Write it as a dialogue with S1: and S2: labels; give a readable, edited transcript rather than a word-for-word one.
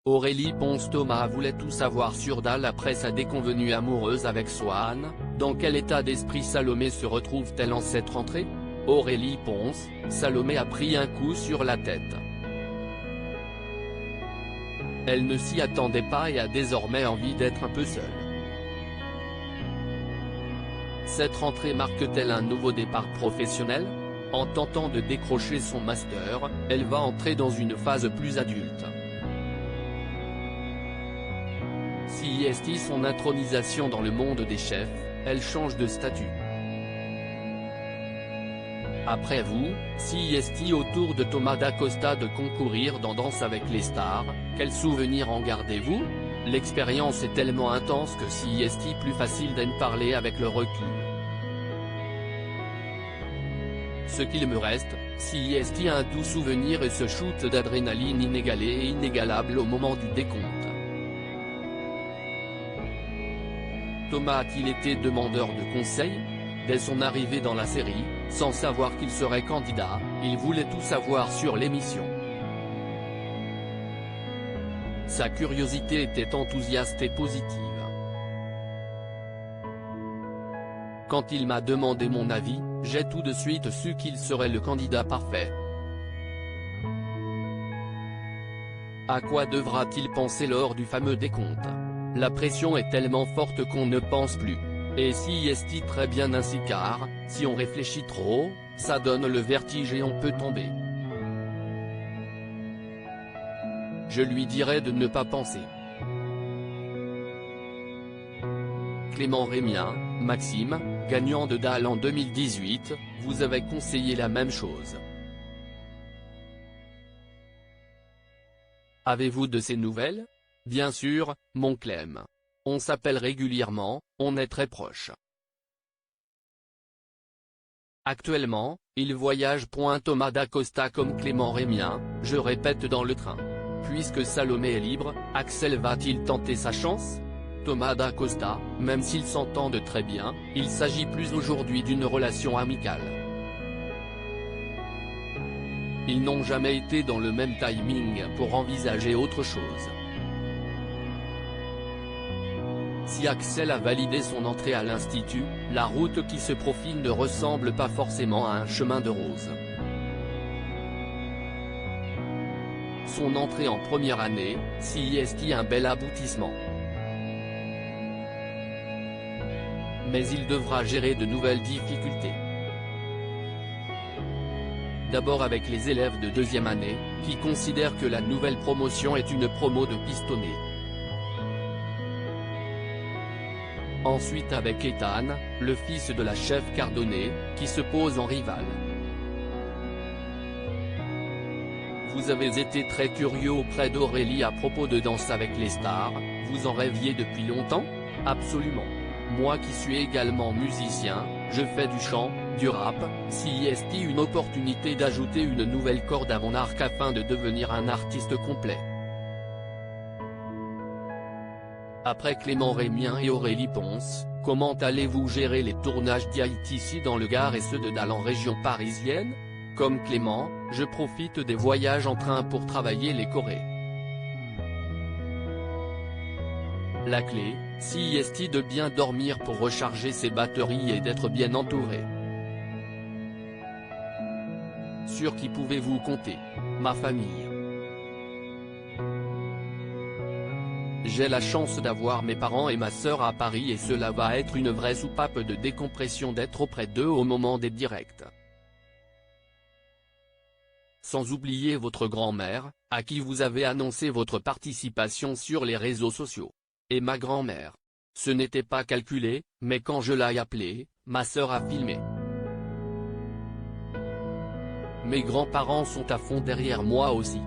S1: Aurélie Ponce Thomas voulait tout savoir sur Dal après sa déconvenue amoureuse avec Swan. Dans quel état d'esprit Salomé se retrouve-t-elle en cette rentrée? Aurélie Ponce, Salomé a pris un coup sur la tête. Elle ne s'y attendait pas et a désormais envie d'être un peu seule. Cette rentrée marque-t-elle un nouveau départ professionnel? En tentant de décrocher son master, elle va entrer dans une phase plus adulte. CIST son intronisation dans le monde des chefs, elle change de statut. Après vous, CIST au tour de Thomas DaCosta de concourir dans Danse avec les stars, quel souvenir en gardez-vous? L'expérience est tellement intense que CIST plus facile d'en parler avec le recul. Ce qu'il me reste, CIST a un doux souvenir et ce shoot d'adrénaline inégalé et inégalable au moment du décompte. Thomas a-t-il été demandeur de conseils? Dès son arrivée dans la série, sans savoir qu'il serait candidat, il voulait tout savoir sur l'émission. Sa curiosité était enthousiaste et positive. Quand il m'a demandé mon avis, j'ai tout de suite su qu'il serait le candidat parfait. À quoi devra-t-il penser lors du fameux décompte? La pression est tellement forte qu'on ne pense plus. Et CIST très bien ainsi car, si on réfléchit trop, ça donne le vertige et on peut tomber. Je lui dirais de ne pas penser. Clément Rémien, Maxime, gagnant de Dal en 2018, vous avez conseillé la même chose. Avez-vous de ces nouvelles? Bien sûr, mon Clem. On s'appelle régulièrement, on est très proches. Actuellement, il voyage. Thomas DaCosta comme Clément Rémien, je répète dans le train. Puisque Salomé est libre, Axel va-t-il tenter sa chance? Thomas DaCosta, même s'ils s'entendent très bien, il s'agit plus aujourd'hui d'une relation amicale. Ils n'ont jamais été dans le même timing pour envisager autre chose. Si Axel a validé son entrée à l'Institut, la route qui se profile ne ressemble pas forcément à un chemin de roses. Son entrée en première année, CIST un bel aboutissement. Mais il devra gérer de nouvelles difficultés. D'abord avec les élèves de deuxième année, qui considèrent que la nouvelle promotion est une promo de pistonné. Ensuite avec Ethan, le fils de la chef Cardonnet, qui se pose en rival. Vous avez été très curieux auprès d'Aurélie à propos de Danse avec les stars, vous en rêviez depuis longtemps? Absolument. Moi qui suis également musicien, je fais du chant, du rap, CIST une opportunité d'ajouter une nouvelle corde à mon arc afin de devenir un artiste complet. Après Clément Rémien et Aurélie Ponce, comment allez-vous gérer les tournages d'ITC dans le Gard et ceux de Dal en région parisienne? Comme Clément, je profite des voyages en train pour travailler les chorés. La clé, CIST de bien dormir pour recharger ses batteries et d'être bien entouré. Sur qui pouvez-vous compter? Ma famille. J'ai la chance d'avoir mes parents et ma sœur à Paris et cela va être une vraie soupape de décompression d'être auprès d'eux au moment des directs. Sans oublier votre grand-mère, à qui vous avez annoncé votre participation sur les réseaux sociaux. Et ma grand-mère. Ce n'était pas calculé, mais quand je l'ai appelée, ma sœur a filmé. Mes grands-parents sont à fond derrière moi aussi.